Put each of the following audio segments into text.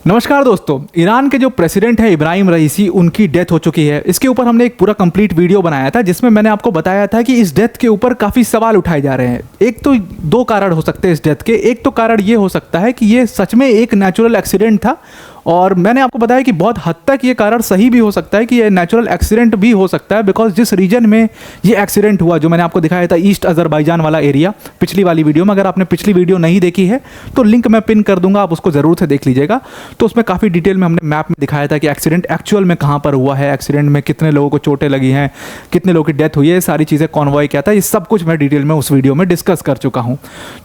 नमस्कार दोस्तों। ईरान के जो प्रेसिडेंट है इब्राहिम रईसी, उनकी डेथ हो चुकी है। इसके ऊपर हमने एक पूरा कंप्लीट वीडियो बनाया था जिसमें मैंने आपको बताया था कि इस डेथ के ऊपर काफ़ी सवाल उठाए जा रहे हैं। एक तो दो कारण हो सकते हैं इस डेथ के। एक तो कारण ये हो सकता है कि ये सच में एक नेचुरल एक्सीडेंट था, और मैंने आपको बताया कि बहुत हद तक ये कारण सही भी हो सकता है कि ये नेचुरल एक्सीडेंट भी हो सकता है, बिकॉज जिस रीजन में ये एक्सीडेंट हुआ, जो मैंने आपको दिखाया था ईस्ट अजरबैजान वाला एरिया पिछली वाली वीडियो में, अगर आपने पिछली वीडियो नहीं देखी है तो लिंक मैं पिन कर दूंगा, आप उसको ज़रूर से देख लीजिएगा। तो उसमें काफ़ी डिटेल में हमने मैप में दिखाया था कि एक्सीडेंट एक्चुअल में कहाँ पर हुआ है, एक्सीडेंट में कितने लोगों को चोटें लगी हैं, कितने लोगों की डेथ हुई है, सारी चीज़ें, कॉन्वॉय क्या था, ये सब कुछ मैं डिटेल में उस वीडियो में डिस्कस कर चुका हूँ।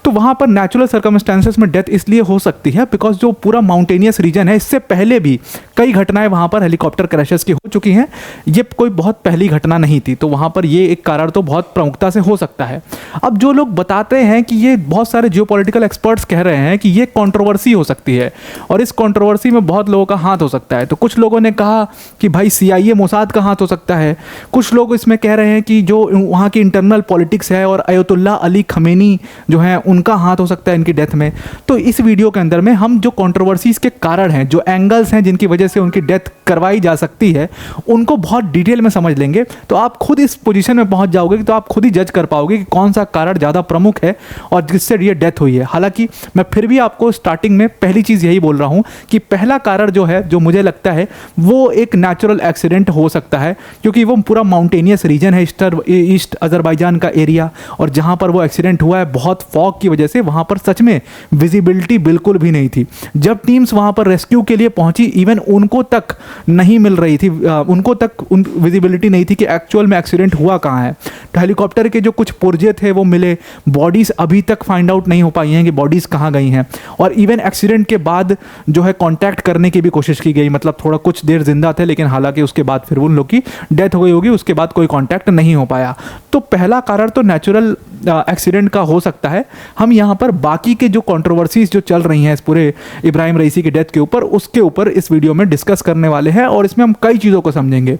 तो वहाँ पर नेचुरल सर्कमस्टेंसेस में डेथ इसलिए हो सकती है बिकॉज जो पूरा माउंटेनियस रीजन है, इससे पहले भी कई घटनाएं वहां पर हेलीकॉप्टर क्रैशेस की हो चुकी हैं। ये कोई बहुत पहली घटना नहीं थी, तो वहां पर ये एक कारण तो बहुत प्रमुखता से हो सकता है। अब जो लोग बताते हैं कि ये, बहुत सारे जियोपॉलिटिकल एक्सपर्ट्स कह रहे हैं कि ये कंट्रोवर्सी हो सकती है और इस कंट्रोवर्सी में बहुत लोगों का हाथ हो सकता है। तो कुछ लोगों ने कहा कि भाई CIA मोसाद का हाथ हो सकता है। कुछ लोग इसमें कह रहे हैं कि जो वहाँ की इंटरनल पॉलिटिक्स है और अयतुल्ला अली खमेनी जो है, उनका हाथ हो सकता है इनकी डेथ में। तो इस वीडियो के अंदर में हम जो कंट्रोवर्सीज के कारण हैं, जो एंगल्स हैं जिनकी वजह से उनकी डेथ करवाई जा सकती है, उनको बहुत डिटेल में समझ लेंगे। तो आप खुद इस पोजीशन में पहुंच जाओगे, तो आप खुद ही जज कर पाओगे कि कौन सा कारण ज़्यादा प्रमुख है और जिससे ये डेथ हुई है। हालांकि मैं फिर भी आपको स्टार्टिंग में पहली चीज़ यही बोल रहा हूं कि पहला कारण जो है, जो मुझे लगता है, वो एक नेचुरल एक्सीडेंट हो सकता है, क्योंकि वो पूरा माउंटेनियस रीजन है, ईस्ट अजरबैजान का एरिया, और जहाँ पर वो एक्सीडेंट हुआ है, बहुत फॉग की वजह से वहाँ पर सच में विजिबिलिटी बिल्कुल भी नहीं थी। जब टीम्स वहाँ पर रेस्क्यू के लिए पहुंची, इवन उनको तक नहीं मिल रही थी, उनको तक विजिबिलिटी नहीं थी कि एक्चुअल में एक्सीडेंट हुआ कहाँ है। तो हेलीकॉप्टर के जो कुछ पुर्जे थे वो मिले, बॉडीज़ अभी तक फाइंड आउट नहीं हो पाई हैं कि बॉडीज़ कहाँ गई हैं। और इवन एक्सीडेंट के बाद जो है कांटेक्ट करने की भी कोशिश की गई, मतलब थोड़ा कुछ देर जिंदा थे, लेकिन हालांकि उसके बाद फिर उन लोग की डेथ हो गई होगी, उसके बाद कोई कांटेक्ट नहीं हो पाया। तो पहला कारण तो नेचुरल एक्सीडेंट का हो सकता है। हम यहाँ पर बाकी के जो कंट्रोवर्सीज जो चल रही हैं इस पूरे इब्राहिम रईसी की डेथ के ऊपर, उसके ऊपर इस वीडियो में डिस्कस करने वाले हैं, और इसमें हम कई चीज़ों को समझेंगे।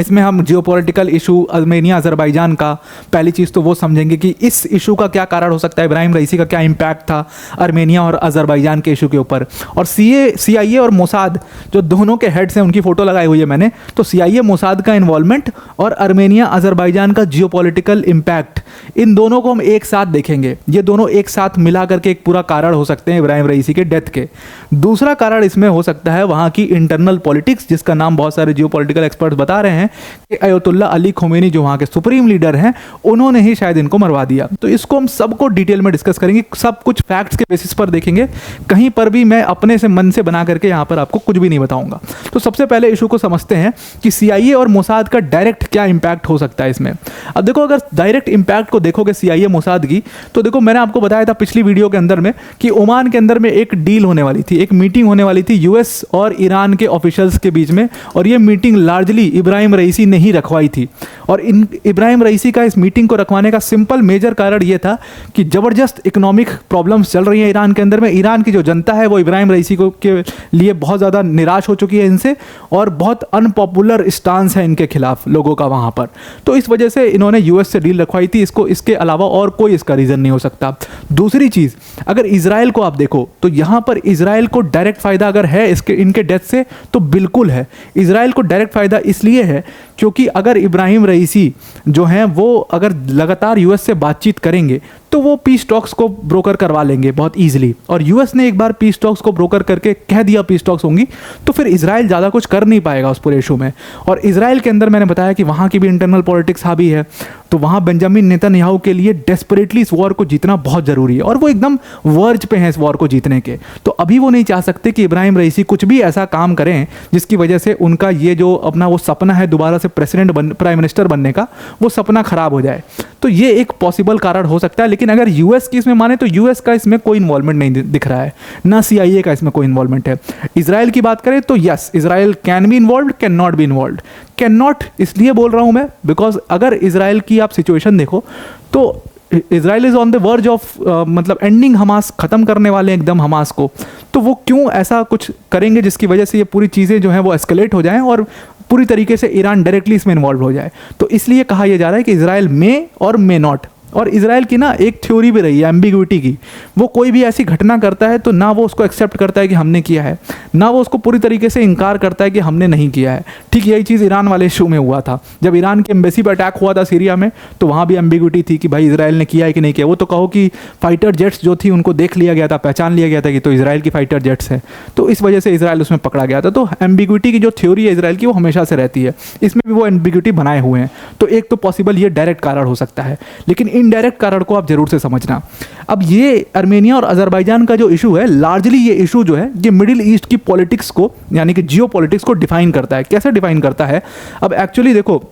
इसमें हम जियोपॉलिटिकल इशू आर्मेनिया अजरबैजान का, पहली चीज़ तो वो समझेंगे कि इस इशू का क्या कारण हो सकता है, इब्राहिम रईसी का क्या इम्पैक्ट था आर्मेनिया और अजरबैजान के इशू के ऊपर। और CIA और मोसाद, जो दोनों के हेड्स हैं, उनकी फ़ोटो लगाई हुई है मैंने, तो CIA मोसाद का इन्वॉल्वमेंट और आर्मेनिया अजरबैजान का जियोपॉलिटिकल इम्पैक्ट, इन दोनों को हम एक साथ देखेंगे। ये दोनों एक साथ मिला करके एक पूरा कारण हो सकते हैं इब्राहिम रईसी के डेथ के। दूसरा कारण इसमें हो सकता है वहाँ की इंटरनल पॉलिटिक्स, जिसका नाम बहुत सारे जियोपॉलिटिकल एक्सपर्ट्स बता रहे हैं कि अयतुल्ला अली खमेनी जो वहाँ के सुप्रीम लीडर हैं, उन्होंने ही शायद इनको मरवा दिया। तो इसको हम सबको डिटेल में डिस्कस करेंगे, सब कुछ फैक्ट्स के बेसिस पर देखेंगे। कहीं पर भी मैं अपने से मन से बना करके यहाँ पर आपको कुछ भी नहीं बताऊंगा। तो सबसे पहले इशू को समझते हैं कि CIA और मोसाद का डायरेक्ट क्या इंपैक्ट हो सकता है इसमें। अब देखो, अगर डायरेक्ट इंपैक्ट को देखोगे CIA मोसाद की, तो देखो मैंने आपको बताया था पिछली वीडियो के अंदर में कि ओमान के अंदर में एक डील होने वाली थी, एक मीटिंग होने वाली थी US और ईरान के ऑफिशियल्स के बीच में, और ये मीटिंग लार्जली इब्राहिम रईसी ने ही रखवाई थी। और इन इब्राहिम रईसी का इस मीटिंग को रखवाने का सिंपल मेजर कारण ये था कि ज़बरदस्त इकोनॉमिक प्रॉब्लम्स चल रही हैं ईरान के अंदर में। ईरान की जो जनता है वो इब्राहिम रईसी को के लिए बहुत ज़्यादा निराश हो चुकी है इनसे, और बहुत अनपॉपुलर स्टांस है इनके खिलाफ लोगों का वहाँ पर। तो इस वजह से इन्होंने US से डील रखवाई थी। इसके अलावा और कोई इसका रीज़न नहीं हो सकता। दूसरी चीज़, अगर इजराइल को आप देखो, तो यहाँ पर इजराइल को डायरेक्ट फ़ायदा अगर है इनके डेथ से, तो बिल्कुल है। इजराइल को डायरेक्ट फ़ायदा इसलिए है क्योंकि अगर इब्राहिम रईसी जो हैं वो अगर लगातार US से बातचीत करेंगे, तो वो पीस टॉक्स को ब्रोकर करवा लेंगे बहुत ईजिली। और US ने एक बार पीस टॉक्स को ब्रोकर करके कह दिया पीस टॉक्स होंगी, तो फिर इजराइल ज़्यादा कुछ कर नहीं पाएगा उस पूरे इशू में। और इजराइल के अंदर मैंने बताया कि वहाँ की भी इंटरनल पॉलिटिक्स हावी है, तो वहाँ बेंजामिन नेतन्याहू के लिए डेस्परेटली इस वॉर को जीतना बहुत ज़रूरी है, और वो एकदम वर्ज पे हैं इस वॉर को जीतने के। तो अभी वो नहीं चाह सकते कि इब्राहिम रईसी कुछ भी ऐसा काम करें जिसकी वजह से उनका ये जो अपना वो सपना है दोबारा से प्राइम मिनिस्टर बनने का, वो सपना खराब हो जाए। तो ये एक पॉसिबल कारण हो सकता है। लेकिन अगर US की इसमें माने, तो US का इसमें कोई इन्वॉल्वमेंट नहीं दिख रहा है, ना CIA का इसमें कोई इन्वॉल्वमेंट है। इजराइल की बात करें तो yes, Israel can be involve, can not be involve. Can not इसलिए बोल रहा हूँ मैं, बिकॉज अगर इजराइल की आप सिचुएशन देखो, तो Israel is on the verge of, मतलब एंडिंग हमास, ख़त्म करने वाले एकदम हमास को। तो वो क्यों ऐसा कुछ करेंगे जिसकी वजह से ये पूरी चीज़ें जो हैं वो एस्केलेट हो जाएं और पूरी तरीके से ईरान डायरेक्टली इसमें इन्वॉल्व हो जाए। तो इसलिए कहा यह जा रहा है कि इजराइल मे और मे नॉट, और इजराइल की ना एक थ्योरी भी रही है एम्बिग्विटी की, वो कोई भी ऐसी घटना करता है तो ना वो उसको एक्सेप्ट करता है कि हमने किया है, ना वो उसको पूरी तरीके से इनकार करता है कि हमने नहीं किया है। ठीक यही चीज़ ईरान वाले इशू में हुआ था, जब ईरान के एम्बेसी पर अटैक हुआ था सीरिया में, तो वहाँ भी एम्बिग्विटी थी कि भाई इजराइल ने किया है कि नहीं किया। वो तो कहो कि फाइटर जेट्स जो थी उनको देख लिया गया था, पहचान लिया गया था कि तो इजराइल की फाइटर जेट्स है, तो इस वजह से इजराइल उसमें पकड़ा गया था। तो एम्बिग्विटी की जो थ्योरी है इजराइल की वो हमेशा से रहती है, इसमें भी वो एम्बिग्विटी बनाए हुए हैं। तो एक तो पॉसिबल ये डायरेक्ट कारण हो सकता है, लेकिन इनडायरेक्ट कारण को आप जरूर से समझना। अब ये आर्मेनिया और अजरबैजान का जो इशू है, लार्जली ये इशू जो है ये मिडिल ईस्ट की पॉलिटिक्स को यानी कि जियो पॉलिटिक्स को डिफाइन करता है। कैसे डिफाइन करता है? अब एक्चुअली देखो,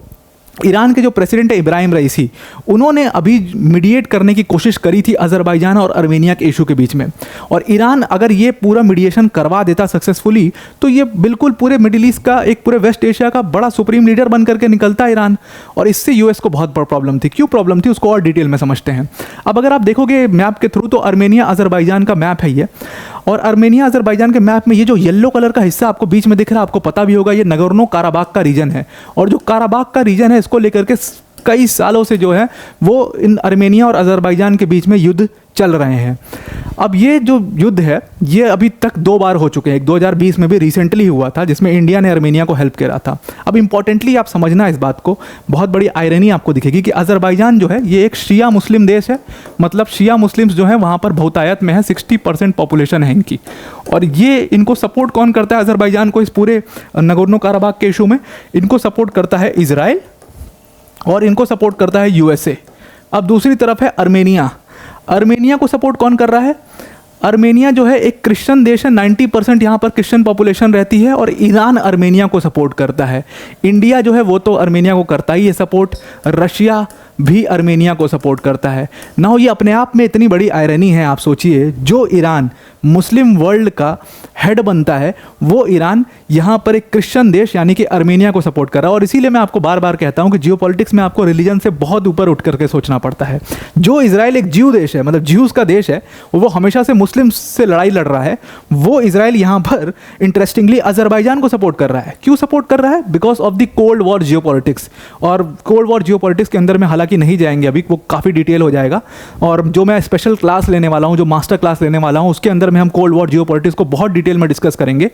ईरान के जो प्रेसिडेंट है इब्राहिम रईसी, उन्होंने अभी मीडिएट करने की कोशिश करी थी अजरबैजान और आर्मेनिया के इशू के बीच में, और ईरान अगर ये पूरा मीडिएशन करवा देता सक्सेसफुली तो ये बिल्कुल पूरे मिडिल ईस्ट का, एक पूरे वेस्ट एशिया का बड़ा सुप्रीम लीडर बन करके निकलता ईरान, और इससे यूएस को बहुत बड़ा प्रॉब्लम थी। क्यों प्रॉब्लम थी उसको और डिटेल में समझते हैं। अब अगर आप देखोगे मैप के थ्रू तो आर्मेनिया अजरबैजान का मैप है ये, और आर्मेनिया अजरबैजान के मैप में ये जो येलो कलर का हिस्सा आपको बीच में दिख रहा है, आपको पता भी होगा ये नगोर्नो काराबाख का रीजन है, और जो काराबाख का रीजन है इसको लेकर के कई सालों से जो है वो इन आर्मेनिया और अजरबैजान के बीच में युद्ध चल रहे हैं। अब ये जो युद्ध है ये अभी तक 2 बार हो चुके हैं, 2020 में भी रिसेंटली हुआ था जिसमें इंडिया ने आर्मेनिया को हेल्प करा था। अब इंपॉर्टेंटली आप समझना इस बात को, बहुत बड़ी आयरनी आपको दिखेगी कि अजरबैजान जो है ये एक शिया मुस्लिम देश है, मतलब शिया मुस्लिम्स जो है वहाँ पर बहुतायत में है, 60% पॉपुलेशन है इनकी, और ये इनको सपोर्ट कौन करता है अजरबैजान को इस पूरे नगोर्नो काराबाख के इशू में? इनको सपोर्ट करता है इजराइल और इनको सपोर्ट करता है यूएसए। अब दूसरी तरफ है आर्मेनिया। आर्मेनिया को सपोर्ट कौन कर रहा है? आर्मेनिया जो है एक क्रिश्चियन देश है, 90% यहाँ पर क्रिश्चियन पॉपुलेशन रहती है, और ईरान आर्मेनिया को सपोर्ट करता है। इंडिया जो है वो तो आर्मेनिया को करता ही है सपोर्ट, रशिया भी आर्मेनिया को सपोर्ट करता है ना। ये अपने आप में इतनी बड़ी आयरनी है, आप सोचिए, जो ईरान मुस्लिम वर्ल्ड का हेड बनता है वो ईरान यहाँ पर एक क्रिश्चियन देश यानी कि आर्मेनिया को सपोर्ट कर रहा है। और इसीलिए मैं आपको बार बार कहता हूँ कि जियोपॉलिटिक्स में आपको रिलीजन से बहुत ऊपर उठ करके सोचना पड़ता है। जो इजराइल एक ज्यू देश है, मतलब ज्यूज का देश है, वो हमेशा से मुस्लिम से लड़ाई लड़ रहा है, वो इजराइल यहाँ पर इंटरेस्टिंगली अजरबैजान को सपोर्ट कर रहा है। क्यों सपोर्ट कर रहा है? Because of the cold war geopolitics. और कोल्ड वॉर जियोपॉलिटिक्स के अंदर में हालांकि नहीं जाएंगे अभी, वो काफ़ी डिटेल हो जाएगा, और जो मैं स्पेशल क्लास लेने वाला हूँ, जो मास्टर क्लास लेने वाला हूँ, उसके अंदर में हम कोल्ड वॉर जियोपॉलिटिक्स को बहुत डिटेल में डिस्कस करेंगे।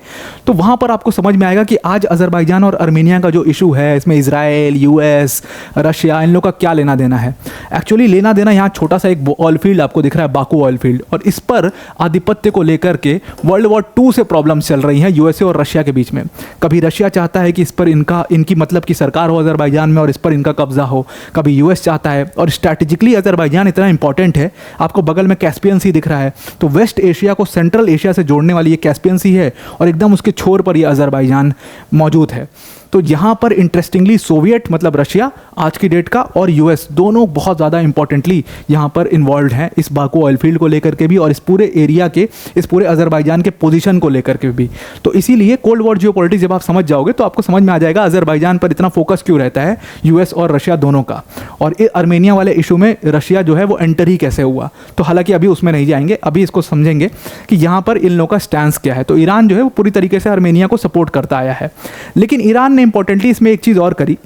तो वहाँ पर आपको समझ में आएगा कि आज अजरबैजान और आर्मेनिया का जो इशू है, इसमें इजराइल, यूएस, रशिया, इन लोगों का क्या लेना देना है। एक्चुअली लेना देना यहाँ छोटा सा एक ऑयल फील्ड आपको दिख रहा है, बाकू ऑयल फील्ड, और इस पर आधिपत्य को लेकर के वर्ल्ड वॉर 2 से प्रॉब्लम्स चल रही हैं यूएसए और रशिया के बीच में। कभी रशिया चाहता है कि इस पर इनकी मतलब की सरकार हो अजरबैजान में और इस पर इनका कब्जा हो, कभी यूएस चाहता है। और स्ट्रैटेजिकली अजरबैजान इतना इंपॉर्टेंट है, आपको बगल में कैस्पियन सी दिख रहा है, तो वेस्ट एशिया को सेंट्रल एशिया से जोड़ने वाली ये कैस्पियन सी है, और एकदम उसके छोर पर ये अजरबैजान मौजूद है। तो यहाँ पर इंटरेस्टिंगली सोवियत मतलब रशिया आज की डेट का और यूएस दोनों बहुत ज़्यादा इंपॉर्टेंटली यहाँ पर इन्वॉल्व हैं इस बाकू ऑयल फील्ड को लेकर के भी, और इस पूरे एरिया के, इस पूरे अजरबैजान के पोजीशन को लेकर के भी। तो इसीलिए कोल्ड वॉर जियोपॉलिटिक्स जब आप समझ जाओगे तो आपको समझ में आ जाएगा अजरबैजान पर इतना फोकस क्यों रहता है यूएस और रशिया दोनों का। और आर्मेनिया वाले इशू में रशिया जो है वो एंटर ही कैसे हुआ, तो हालांकि अभी उसमें नहीं जाएंगे, अभी इसको समझेंगे कि यहाँ पर इन लोगों का स्टैंस क्या है। तो ईरान जो है वो पूरी तरीके से आर्मेनिया को सपोर्ट करता आया है, लेकिन ईरान ने इंपॉर्टेंटली इसमें एक चीज़ और करी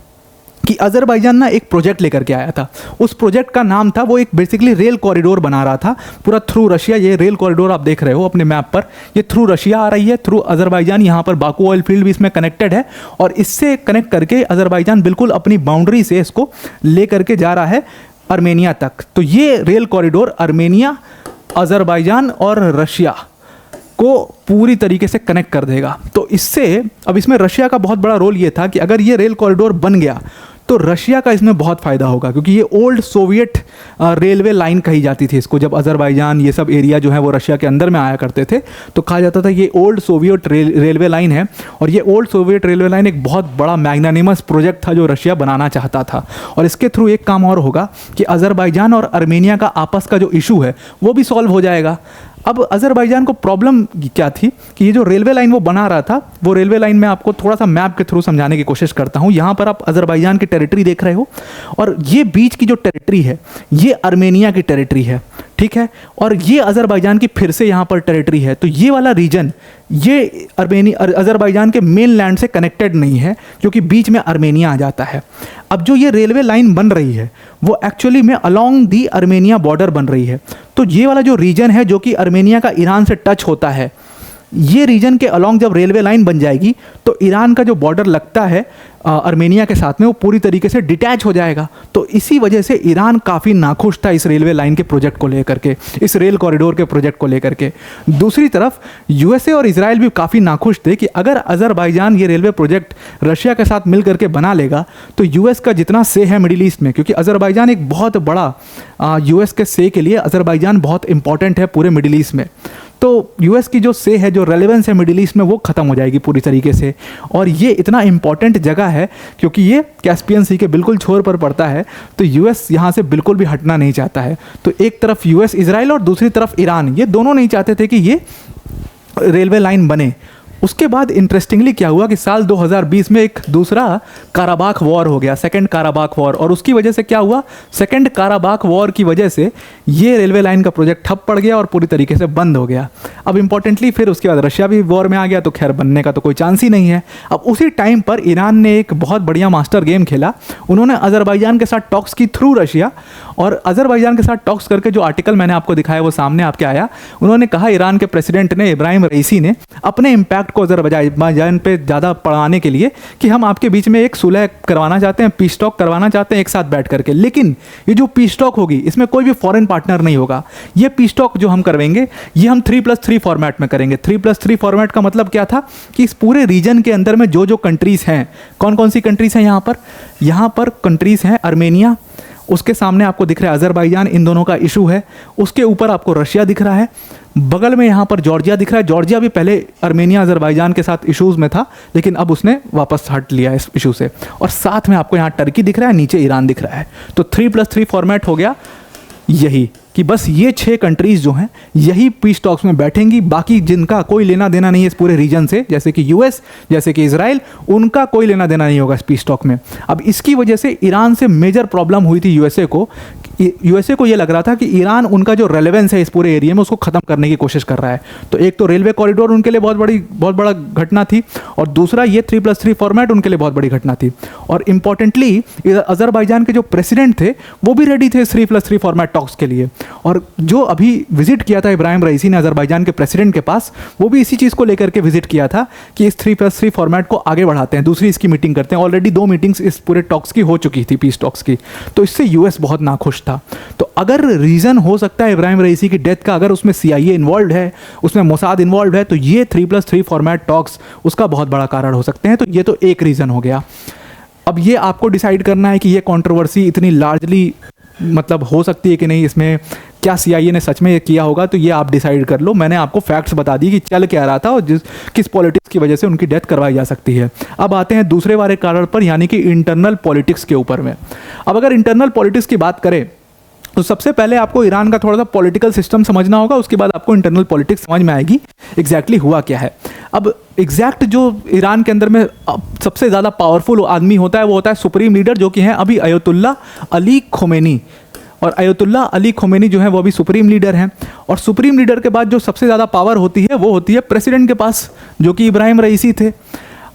कि अजरबैजान ना एक प्रोजेक्ट लेकर के आया था। उस प्रोजेक्ट का नाम था, वो एक बेसिकली रेल कॉरिडोर बना रहा था पूरा थ्रू रशिया। ये रेल कॉरिडोर आप देख रहे हो अपने मैप पर, ये थ्रू रशिया आ रही है, थ्रू अजरबैजान, यहाँ पर बाकू ऑयल फील्ड भी इसमें कनेक्टेड है, और इससे कनेक्ट करके अजरबैजान बिल्कुल अपनी बाउंड्री से इसको ले करके जा रहा है आर्मेनिया तक। तो ये रेल कॉरिडोर आर्मेनिया, अजरबैजान और रशिया को पूरी तरीके से कनेक्ट कर देगा। तो इससे अब इसमें रशिया का बहुत बड़ा रोल ये था कि अगर ये रेल कॉरिडोर बन गया तो रशिया का इसमें बहुत फ़ायदा होगा, क्योंकि ये ओल्ड सोवियत रेलवे लाइन कही जाती थी इसको। जब अजरबैजान ये सब एरिया जो है वो रशिया के अंदर में आया करते थे तो कहा जाता था ये ओल्ड सोवियत रेलवे लाइन है, और ये ओल्ड सोवियत रेलवे लाइन एक बहुत बड़ा मैग्नानिमस प्रोजेक्ट था जो रशिया बनाना चाहता था। और इसके थ्रू एक काम और होगा कि अजरबैजान और आर्मेनिया का आपस का जो इशू है वो भी सॉल्व हो जाएगा। अब अजरबैजान को प्रॉब्लम क्या थी कि ये जो रेलवे लाइन वो बना रहा था, वो रेलवे लाइन में आपको थोड़ा सा मैप के थ्रू समझाने की कोशिश करता हूँ। यहाँ पर आप अजरबैजान की टेरिटरी देख रहे हो, और ये बीच की जो टेरिटरी है ये आर्मेनिया की टेरिटरी है। ठीक है। और ये अज़रबैजान की फिर से यहाँ पर टेरिटरी है, तो ये वाला रीजन ये अज़रबैजान के मेन लैंड से कनेक्टेड नहीं है, क्योंकि बीच में आर्मेनिया आ जाता है। अब जो ये रेलवे लाइन बन रही है वो एक्चुअली में अलोंग दी आर्मेनिया बॉर्डर बन रही है। तो ये वाला जो रीजन है जो कि आर्मेनिया का ईरान से टच होता है, ये रीजन के अलोंग जब रेलवे लाइन बन जाएगी तो ईरान का जो बॉर्डर लगता है आर्मेनिया के साथ में वो पूरी तरीके से डिटैच हो जाएगा। तो इसी वजह से ईरान काफ़ी नाखुश था इस रेलवे लाइन के प्रोजेक्ट को लेकर के, इस रेल कॉरिडोर के प्रोजेक्ट को लेकर के। दूसरी तरफ यूएसए और इजराइल भी काफ़ी नाखुश थे कि अगर अज़रबैजान ये रेलवे प्रोजेक्ट रशिया के साथ मिल करके बना लेगा तो यूएस का जितना से है मिडिल ईस्ट में, क्योंकि अज़रबैजान एक बहुत बड़ा यूएस के से के लिए अज़रबैजान बहुत इंपॉर्टेंट है पूरे मिडिल ईस्ट में, तो यूएस की जो से है, जो रेलेवेंस है मिडिल ईस्ट में, वो ख़त्म हो जाएगी पूरी तरीके से। और ये इतना इंपॉर्टेंट जगह है क्योंकि ये कैस्पियन सी के बिल्कुल छोर पर पड़ता है, तो यूएस यहाँ से बिल्कुल भी हटना नहीं चाहता है। तो एक तरफ यूएस इजराइल और दूसरी तरफ ईरान, ये दोनों नहीं चाहते थे कि ये रेलवे लाइन बने। उसके बाद इंटरेस्टिंगली क्या हुआ कि साल 2020 में एक दूसरा काराबाख वॉर हो गया, सेकंड काराबाख वॉर, और उसकी वजह से क्या हुआ, सेकंड काराबाख वॉर की वजह से ये रेलवे लाइन का प्रोजेक्ट ठप पड़ गया और पूरी तरीके से बंद हो गया। अब इंपॉर्टेंटली फिर उसके बाद रशिया भी वॉर में आ गया, तो खैर बनने का तो कोई चांस ही नहीं है। अब उसी टाइम पर ईरान ने एक बहुत बढ़िया मास्टर गेम खेला, उन्होंने अज़रबैजान के साथ टॉक्स की थ्रू रशिया, और अज़रबैजान के साथ टॉक्स करके जो आर्टिकल मैंने आपको दिखाया वो सामने आपके आया। उन्होंने कहा, ईरान के प्रेसिडेंट ने, इब्राहिम रईसी ने, अपने इम्पैक्ट को अज़रबैजान पे ज़्यादा बढ़ाने के लिए कि हम आपके बीच में एक सुलह करवाना चाहते हैं, पीस टॉक करवाना चाहते हैं एक साथ बैठ करके, लेकिन ये जो पीस टॉक होगी इसमें कोई भी फॉरेन पार्टनर नहीं होगा। ये पीस टॉक जो हम करवाएंगे ये हम 3+3 फॉर्मेट में करेंगे। 3+3 फॉर्मेट का मतलब क्या था कि इस पूरे रीजन के अंदर में जो जो कंट्रीज़ हैं, कौन कौन सी कंट्रीज़ हैं यहाँ पर कंट्रीज़ हैं आर्मेनिया, उसके सामने आपको दिख रहा है अज़रबैजान, इन दोनों का इशू है। उसके ऊपर आपको रशिया दिख रहा है, बगल में यहाँ पर जॉर्जिया दिख रहा है। जॉर्जिया भी पहले आर्मेनिया अज़रबैजान के साथ इश्यूज़ में था, लेकिन अब उसने वापस हट लिया इस इशू से। और साथ में आपको यहाँ टर्की दिख रहा है, नीचे ईरान दिख रहा है। तो 3+3 फॉर्मेट हो गया यही कि बस ये 6 कंट्रीज़ जो हैं यही पीस टॉक्स में बैठेंगी, बाकी जिनका कोई लेना देना नहीं है इस पूरे रीजन से, जैसे कि यूएस, जैसे कि इजराइल, उनका कोई लेना देना नहीं होगा इस पीस टॉक में। अब इसकी वजह से ईरान से मेजर प्रॉब्लम हुई थी यूएसए को ये लग रहा था कि ईरान उनका जो रेलेवेंस है इस पूरे एरिया में उसको ख़त्म करने की कोशिश कर रहा है। तो एक तो रेलवे कॉरिडोर उनके लिए बहुत बड़ा घटना थी, और दूसरा ये 3+3 फॉर्मेट उनके लिए बहुत बड़ी घटना थी। और इंपॉर्टेंटली अज़रबैजान के जो प्रेसिडेंट थे वो भी रेडी थे 3+3 फॉर्मेट टॉक्स के लिए। और जो अभी विजिट किया था इब्राहिम रईसी ने अज़रबैजान के प्रेसिडेंट के पास, वो भी इसी चीज़ को लेकर के विजिट किया था कि इस 3+3 फॉर्मेट को आगे बढ़ाते हैं, दूसरी इसकी मीटिंग करते हैं। ऑलरेडी 2 मीटिंग्स इस पूरे टॉक्स की हो चुकी थी, पीस टॉक्स की, तो इससे यूएस बहुत नाखुश था। तो अगर रीज़न हो सकता है इब्राहिम रईसी की डेथ का, अगर उसमें CIA इन्वॉल्व है, उसमें मोसाद इन्वॉल्व है, तो ये 3+3 फॉर्मेट टॉक्स उसका बहुत बड़ा कारण हो सकते हैं। तो ये तो एक रीज़न हो गया। अब ये आपको डिसाइड करना है कि ये कंट्रोवर्सी इतनी लार्जली मतलब हो सकती है कि नहीं, इसमें क्या CIA ने सच में किया होगा, तो ये आप डिसाइड कर लो। मैंने आपको फैक्ट्स बता दी कि चल क्या रहा था और किस पॉलिटिक्स की वजह से उनकी डेथ करवाई जा सकती है। अब आते हैं दूसरे वाले कारण पर, यानी कि इंटरनल पॉलिटिक्स के ऊपर में। अब अगर इंटरनल पॉलिटिक्स की बात करें तो सबसे पहले आपको ईरान का थोड़ा सा पॉलिटिकल सिस्टम समझना होगा, उसके बाद आपको इंटरनल पॉलिटिक्स समझ में आएगी एग्जैक्टली हुआ क्या है। अब एग्जैक्ट जो ईरान के अंदर में सबसे ज़्यादा पावरफुल आदमी होता है वो होता है सुप्रीम लीडर, जो कि हैं अभी अयतुल्ला अली खोमेनी। और अयतुल्ला अली खोमेनी जो है वो अभी सुप्रीम लीडर हैं। और सुप्रीम लीडर के बाद जो सबसे ज़्यादा पावर होती है वो होती है प्रेसिडेंट के पास, जो कि इब्राहिम रईसी थे।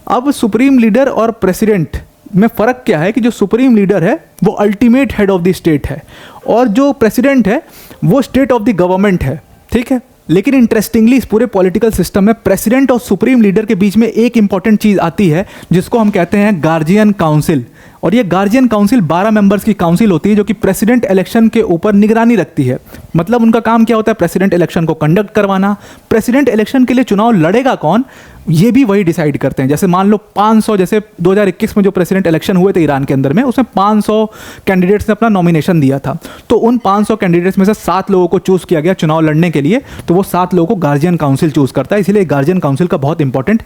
अब सुप्रीम लीडर और प्रेसिडेंट में फ़र्क क्या है कि जो सुप्रीम लीडर है वो ultimate head of the state है, और जो प्रेसिडेंट है वो स्टेट ऑफ द गवर्नमेंट है, ठीक है। लेकिन इंटरेस्टिंगली इस पूरे पॉलिटिकल सिस्टम में प्रेसिडेंट और सुप्रीम लीडर के बीच में एक इंपॉर्टेंट चीज़ आती है जिसको हम कहते हैं गार्जियन काउंसिल। और ये गार्जियन काउंसिल 12 मेंबर्स की काउंसिल होती है जो कि प्रेसिडेंट इलेक्शन के ऊपर निगरानी रखती है। मतलब उनका काम क्या होता है, प्रेसिडेंट इलेक्शन को कंडक्ट करवाना। प्रेसिडेंट इलेक्शन के लिए चुनाव लड़ेगा कौन ये भी वही डिसाइड करते हैं। जैसे मान लो 500, जैसे 2021 में जो प्रेसिडेंट इलेक्शन हुए थे ईरान के अंदर में, उसमें 500 कैंडिडेट्स ने अपना नॉमिनेशन दिया था। तो उन 500 कैंडिडेट्स में से 7 लोगों को चूज़ किया गया चुनाव लड़ने के लिए, तो वो 7 लोगों को गार्जियन काउंसिल चूज़ करता है। इसलिए गार्जियन काउंसिल का बहुत इंपॉर्टेंट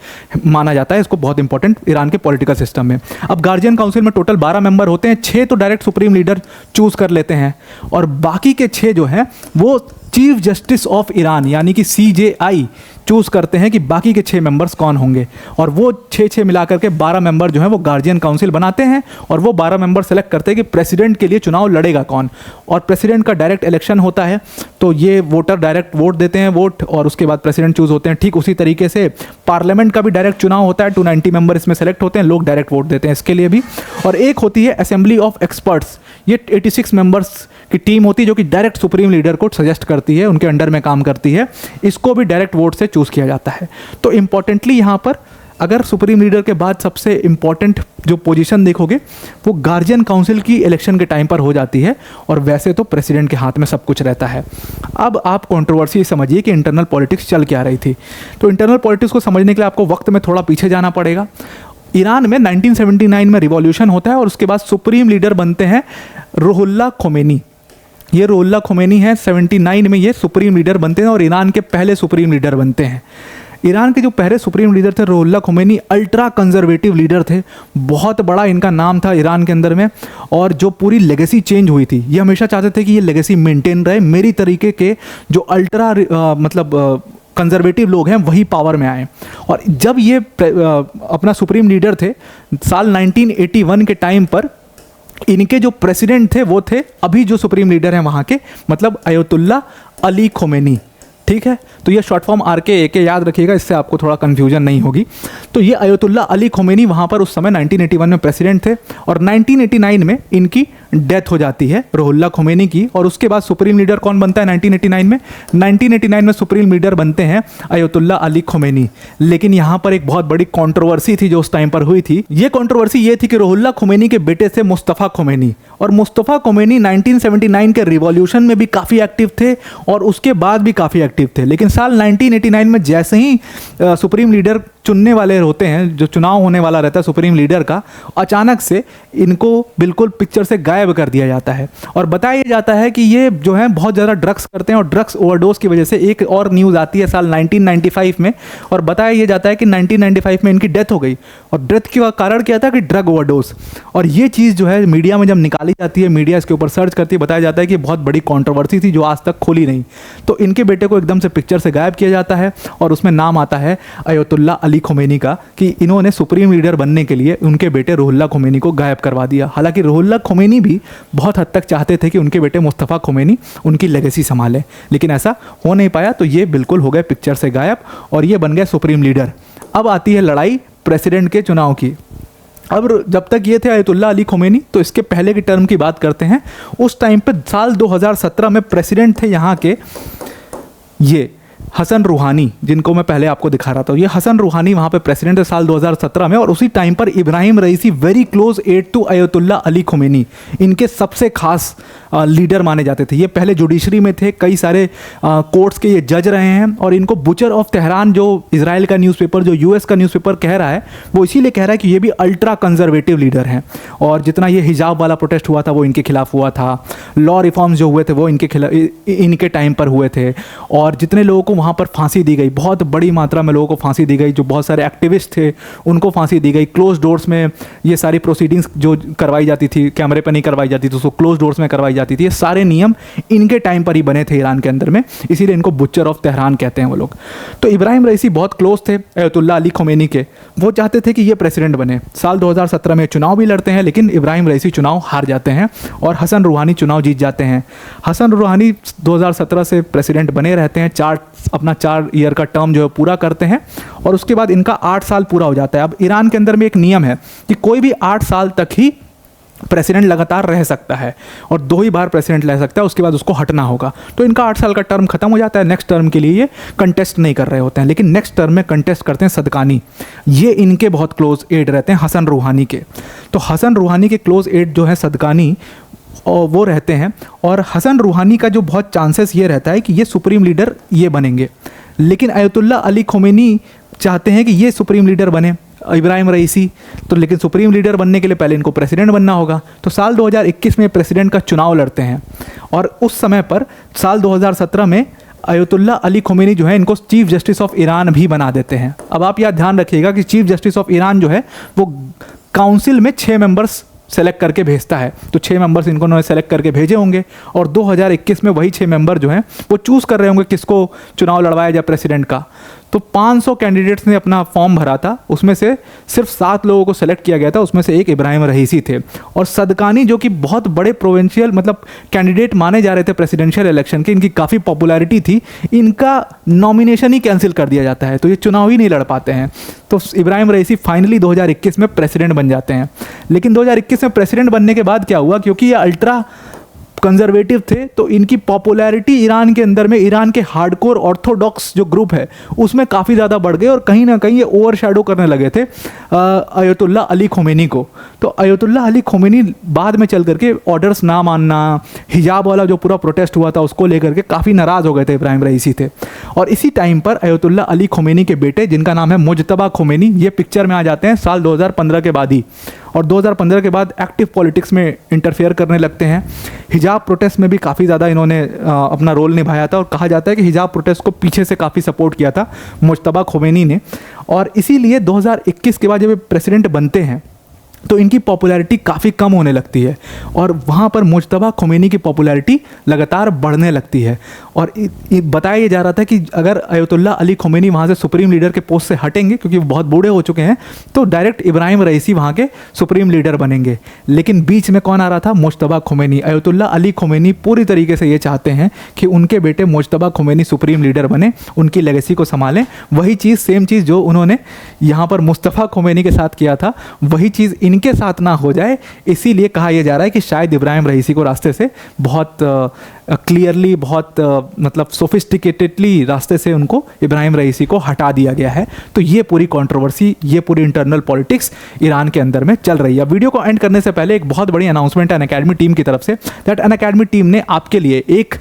माना जाता है, इसको बहुत इंपॉर्टेंट ईरान के पॉलिटिकल सिस्टम में। अब गार्जियन काउंसिल में टोटल टोटल 12 मेंबर होते हैं, 6 तो डायरेक्ट सुप्रीम लीडर चूज कर लेते हैं और बाकी के 6 जो हैं वो चीफ जस्टिस ऑफ ईरान यानी कि CJI चूज़ करते हैं कि बाकी के 6 मेंबर्स कौन होंगे, और वो 6 मिलाकर के 12 मेंबर जो हैं वो गार्जियन काउंसिल बनाते हैं और वो 12 मेंबर सेलेक्ट करते हैं कि प्रेसिडेंट के लिए चुनाव लड़ेगा कौन। और प्रेसिडेंट का डायरेक्ट इलेक्शन होता है, तो ये वोटर डायरेक्ट वोट देते हैं वोट, और उसके बाद प्रेसिडेंट चूज़ होते हैं। ठीक उसी तरीके से पार्लियामेंट का भी डायरेक्ट चुनाव होता है, 290 मेंबर इसमें सेलेक्ट होते हैं, लोग डायरेक्ट वोट देते हैं इसके लिए भी। और एक होती है असेंबली ऑफ एक्सपर्ट्स, ये 86 मेंबर्स की टीम होती है जो कि डायरेक्ट सुप्रीम लीडर को सजेस्ट करती है, उनके अंडर में काम करती है। इसको भी डायरेक्ट वोट से चूज़ किया जाता है। तो इंपॉर्टेंटली यहाँ पर अगर सुप्रीम लीडर के बाद सबसे इंपॉर्टेंट जो पोजीशन देखोगे वो गार्जियन काउंसिल की इलेक्शन के टाइम पर हो जाती है, और वैसे तो प्रेसिडेंट के हाथ में सब कुछ रहता है। अब आप कंट्रोवर्सी समझिए कि इंटरनल पॉलिटिक्स चल क्या रही थी। तो इंटरनल पॉलिटिक्स को समझने के लिए आपको वक्त में थोड़ा पीछे जाना पड़ेगा। ईरान में 1979 में रिवॉल्यूशन होता है और उसके बाद सुप्रीम लीडर बनते हैं रुहुल्ला खोमेनी। ये रुहुल्ला खोमेनी है, 79 में ये सुप्रीम लीडर बनते हैं और ईरान के पहले सुप्रीम लीडर बनते हैं। ईरान के जो पहले सुप्रीम लीडर थे Ruhollah Khomeini ultra conservative leader थे, बहुत बड़ा इनका नाम था ईरान के अंदर में, और जो पूरी लेगेसी चेंज हुई थी ये हमेशा चाहते थे कि ये लेगेसी मेंटेन रहे, मेरी तरीके के जो अल्ट्रा कंजर्वेटिव लोग हैं वही पावर में आए। और जब ये अपना सुप्रीम लीडर थे साल 1981 के टाइम पर, इनके जो प्रेसिडेंट थे वो थे अभी जो सुप्रीम लीडर हैं वहाँ के, मतलब अयतुल्ला अली खोमेनी। ठीक है, तो ये शॉर्ट फॉर्म RKA याद रखिएगा, इससे आपको थोड़ा कन्फ्यूजन नहीं होगी। तो ये अयतुल्ला अली खोमेनी वहाँ पर उस समय 1981 में प्रेसिडेंट थे और 1989 में इनकी डेथ हो जाती है रुहुल्ला खोमेनी की। और उसके बाद सुप्रीम लीडर कौन बनता है 1989 में? 1989 में सुप्रीम लीडर बनते हैं अयतुल्ला अली खोमेनी। लेकिन यहाँ पर एक बहुत बड़ी कंट्रोवर्सी थी जो उस टाइम पर हुई थी। ये कंट्रोवर्सी ये थी कि रुहुल्ला खोमेनी के बेटे थे मुस्तफ़ा खोमेनी, और मुस्तफ़ा खोमेनी 1979 के रिवॉल्यूशन में भी काफ़ी एक्टिव थे और उसके बाद भी काफ़ी एक्टिव थे। लेकिन साल 1989 में जैसे ही सुप्रीम लीडर चुनने वाले होते हैं, जो चुनाव होने वाला रहता है सुप्रीम लीडर का, अचानक से इनको बिल्कुल पिक्चर से गायब कर दिया जाता है। और बताया जाता है कि ये जो है बहुत ज़्यादा ड्रग्स करते हैं और ड्रग्स ओवरडोज की वजह से एक और न्यूज़ आती है साल 1995 में, और बताया ये जाता है कि 1995 में इनकी डेथ हो गई। और डेथ का कारण क्या था कि ड्रग ओवरडोज। और ये चीज़ जो है मीडिया में जब निकाली जाती है, मीडिया इसके ऊपर सर्च करती है, बताया जाता है कि बहुत बड़ी कॉन्ट्रोवर्सी थी जो आज तक खुली नहीं। तो इनके बेटे को एकदम से पिक्चर से गायब किया जाता है और उसमें नाम आता है अयतुल्ला अली खोमेनी का, कि इन्होंने सुप्रीम लीडर बनने के लिए उनके बेटे रुहुल्ला खोमेनी को गायब करवा दिया। हालांकि रुहुल्ला खोमेनी भी बहुत हद तक चाहते थे कि उनके बेटे मुस्तफ़ा खोमेनी उनकी लेगेसी संभाले, लेकिन ऐसा हो नहीं पाया। तो ये बिल्कुल हो गए पिक्चर से गायब और ये बन गए सुप्रीम लीडर। अब आती है लड़ाई प्रेसिडेंट के चुनाव की। अब जब तक ये थे अयतुल्ला अली खोमेनी, तो इसके पहले की टर्म की बात करते हैं। उस टाइम पे साल 2017 में प्रेसिडेंट थे यहाँ के ये हसन रूहानी, जिनको मैं पहले आपको दिखा रहा था। ये हसन रूहानी वहाँ पे प्रेसिडेंट है साल 2017 में, और उसी टाइम पर Ebrahim Raisi very close aide to Ayatollah Ali Khomeini, इनके सबसे खास लीडर माने जाते थे। ये पहले जुडिशरी में थे, कई सारे कोर्ट्स के ये जज रहे हैं, और इनको बुचर ऑफ तेहरान जो इजराइल का न्यूज़पेपर, जो US का न्यूज़पेपर कह रहा है, वो इसीलिए कह रहा है कि ये भी अल्ट्रा कंजर्वेटिव लीडर हैं। और जितना ये हिजाब वाला प्रोटेस्ट हुआ था वो इनके खिलाफ हुआ था, लॉ रिफॉर्म्स जो हुए थे वो इनके खिलाफ, इनके टाइम पर हुए थे। और जितने लोगों को वहाँ पर फांसी दी गई, बहुत बड़ी मात्रा में लोगों को फांसी दी गई, जो बहुत सारे एक्टिविस्ट थे उनको फांसी दी गई। क्लोज डोर्स में ये सारी प्रोसीडिंग्स जो करवाई जाती थी, कैमरे पर नहीं करवाई जाती थी, उसको क्लोज डोर्स में करवाई जाती थी। ये सारे नियम इनके टाइम पर ही बने थे ईरान के अंदर में, इसीलिए इनको बुचर ऑफ तेहरान कहते हैं वो लोग। तो इब्राहिम रईसी बहुत क्लोज थे अयतुल्ला अली खोमेनी के, वो चाहते थे कि ये प्रेसिडेंट बने। साल 2017 में चुनाव भी लड़ते हैं, लेकिन इब्राहिम रईसी चुनाव हार जाते हैं और हसन रूहानी चुनाव जीत जाते हैं। हसन रूहानी 2017 से प्रेसिडेंट बने रहते हैं, अपना 4 ईयर का टर्म जो है पूरा करते हैं, और उसके बाद इनका 8 साल पूरा हो जाता है। अब ईरान के अंदर में एक नियम है कि कोई भी 8 साल तक ही प्रेसिडेंट लगातार रह सकता है और 2 ही बार प्रेसिडेंट रह सकता है, उसके बाद उसको हटना होगा। तो इनका 8 साल का टर्म खत्म हो जाता है, नेक्स्ट टर्म के लिए ये कंटेस्ट नहीं कर रहे होते हैं, लेकिन नेक्स्ट टर्म में कंटेस्ट करते हैं सदकानी। ये इनके बहुत क्लोज एड रहते हैं हसन रूहानी के। तो हसन रूहानी के क्लोज एड जो है सदकानी, और वो रहते हैं, और हसन रूहानी का जो बहुत चांसेस ये रहता है कि ये सुप्रीम लीडर ये बनेंगे। लेकिन अयतुल्ला अली खोमेनी चाहते हैं कि ये सुप्रीम लीडर बने, इब्राहिम रईसी। तो लेकिन सुप्रीम लीडर बनने के लिए पहले इनको प्रेसिडेंट बनना होगा। तो साल 2021 में प्रेसिडेंट का चुनाव लड़ते हैं, और उस समय पर साल 2017 में अयतुल्ला अली खोमेनी जो है इनको चीफ जस्टिस ऑफ ईरान भी बना देते हैं। अब आप यह ध्यान रखिएगा कि चीफ जस्टिस ऑफ ईरान जो है वो काउंसिल में 6 मेंबर्स सेलेक्ट करके भेजता है। तो 6 मेंबर्स इन्होंने सेलेक्ट करके भेजे होंगे और 2021 में वही 6 मेंबर जो हैं वो चूज़ कर रहे होंगे किसको चुनाव लड़वाया जाए प्रेसिडेंट का। तो 500 कैंडिडेट्स ने अपना फॉर्म भरा था, उसमें से सिर्फ 7 लोगों को सेलेक्ट किया गया था, उसमें से एक इब्राहिम रईसी थे। और सदकानी जो कि बहुत बड़े प्रोविंशियल मतलब कैंडिडेट माने जा रहे थे प्रेसिडेंशियल इलेक्शन के, इनकी काफ़ी पॉपुलैरिटी थी, इनका नॉमिनेशन ही कैंसिल कर दिया जाता है, तो ये चुनाव ही नहीं लड़ पाते हैं। तो इब्राहिम रईसी फाइनली 2021 में प्रेसिडेंट बन जाते हैं। लेकिन 2021 में प्रेसिडेंट बनने के बाद क्या हुआ, क्योंकि ये अल्ट्रा कंजर्वेटिव थे तो इनकी पॉपुलैरिटी ईरान के अंदर में, ईरान के हार्डकोर ऑर्थोडॉक्स जो ग्रुप है उसमें काफ़ी ज़्यादा बढ़ गए और कहीं ना कहीं ये ओवरशैडो करने लगे थे अयतुल्ला अली खोमेनी को। तो अयतुल्ला अली खोमेनी बाद में चल करके ऑर्डर्स ना मानना, हिजाब वाला जो पूरा प्रोटेस्ट हुआ था उसको लेकर के काफ़ी नाराज़ हो गए थे इब्राहिम रईसी थे। और इसी टाइम पर अयतुल्ला अली खोमेनी के बेटे जिनका नाम है मुजतबा खोमेनी, ये पिक्चर में आ जाते हैं साल 2015 के बाद ही, और 2015 के बाद एक्टिव पॉलिटिक्स में इंटरफेयर करने लगते हैं। हिजाब प्रोटेस्ट में भी काफ़ी ज़्यादा इन्होंने अपना रोल निभाया था और कहा जाता है कि हिजाब प्रोटेस्ट को पीछे से काफ़ी सपोर्ट किया था मुजतबा खोमेनी ने। और इसीलिए 2021 के बाद जब ये प्रेसिडेंट बनते हैं तो इनकी पॉपुलैरिटी काफ़ी कम होने लगती है और वहाँ पर मुजतबा खोमेनी की पॉपुलैरिटी लगातार बढ़ने लगती है। और बताया जा रहा था कि अगर अयतुल्ला अली खोमेनी वहाँ से सुप्रीम लीडर के पोस्ट से हटेंगे, क्योंकि वो बहुत बूढ़े हो चुके हैं, तो डायरेक्ट इब्राहिम रईसी वहाँ के सुप्रीम लीडर बनेंगे। लेकिन बीच में कौन आ रहा था, मुजतबा खोमेनी। अयतुल्ला अली खोमेनी पूरी तरीके से ये चाहते हैं कि उनके बेटे मुजतबा खोमेनी सुप्रीम लीडर बने, उनकी लेगेसी को संभालें। वही चीज़, सेम चीज़ जो उन्होंने यहाँ पर मुस्तफ़ा खोमेनी के साथ किया था, वही चीज़ इनके साथ ना हो जाए, इसीलिए कहा यह जा रहा है कि शायद इब्राहिम रईसी को रास्ते से बहुत क्लियरली, बहुत मतलब सोफिस्टिकेटेडली रास्ते से उनको इब्राहिम रईसी को हटा दिया गया है। तो ये पूरी कंट्रोवर्सी, ये पूरी इंटरनल पॉलिटिक्स ईरान के अंदर में चल रही है। वीडियो को एंड करने से पहले एक बहुत बड़ी अनाउंसमेंट है अनअकैडमी टीम की तरफ से, दैट अनअकैडमी टीम ने आपके लिए 1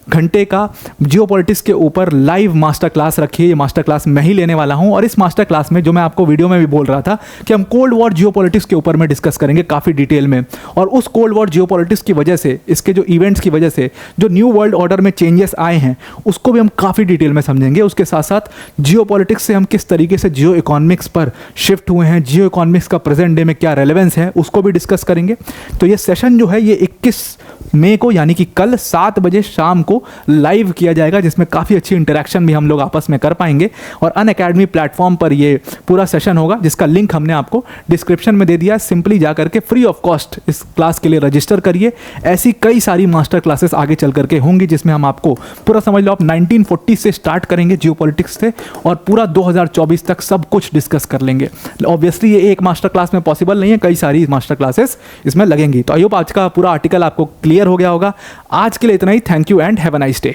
घंटे का जियो पॉलिटिक्स के ऊपर लाइव मास्टर क्लास रखी है। ये मास्टर क्लास मैं ही लेने वाला हूं और इस मास्टर क्लास में, जो मैं आपको वीडियो में भी बोल रहा था कि हम कोल्ड वॉर जियो पॉलिटिक्स के ऊपर में डिस्कस करेंगे काफ़ी डिटेल में, और उस कोल्ड वॉर जियो पॉलिटिक्स की वजह से, इसके जो इवेंट्स की वजह से जो न्यू वर्ल्ड ऑर्डर में चेंजेस आए हैं उसको भी हम काफ़ी डिटेल में समझेंगे। उसके साथ साथ जियो पॉलिटिक्स से हम किस तरीके से जियो इकोनॉमिक्स पर शिफ्ट हुए हैं, जियो इकोनॉमिक्स का प्रेजेंट डे में क्या रेलेवेंस है, उसको भी डिस्कस करेंगे। तो ये सेशन जो है ये 21 मई को यानी कि कल 7 बजे शाम को लाइव किया जाएगा, जिसमें काफ़ी अच्छी इंटरेक्शन भी हम लोग आपस में कर पाएंगे। और अनअकैडमी प्लेटफॉर्म पर ये पूरा सेशन होगा, जिसका लिंक हमने आपको डिस्क्रिप्शन में दे दिया है। सिंपली जा करके फ्री ऑफ कॉस्ट इस क्लास के लिए रजिस्टर करिए। ऐसी कई सारी मास्टर क्लासेस आगे चल करके होंगी जिसमें हम आपको पूरा, समझ लो आप 1940 से स्टार्ट करेंगे जियो पॉलिटिक्स से और पूरा 2024 तक सब कुछ डिस्कस कर लेंगे। ऑब्वियसली ये एक मास्टर क्लास में पॉसिबल नहीं है, कई सारी मास्टर क्लासेस इसमें लगेंगी। तो आई होप आज का पूरा आर्टिकल आपको क्लियर हो गया होगा। आज के लिए इतना ही। Thank you and have a nice day.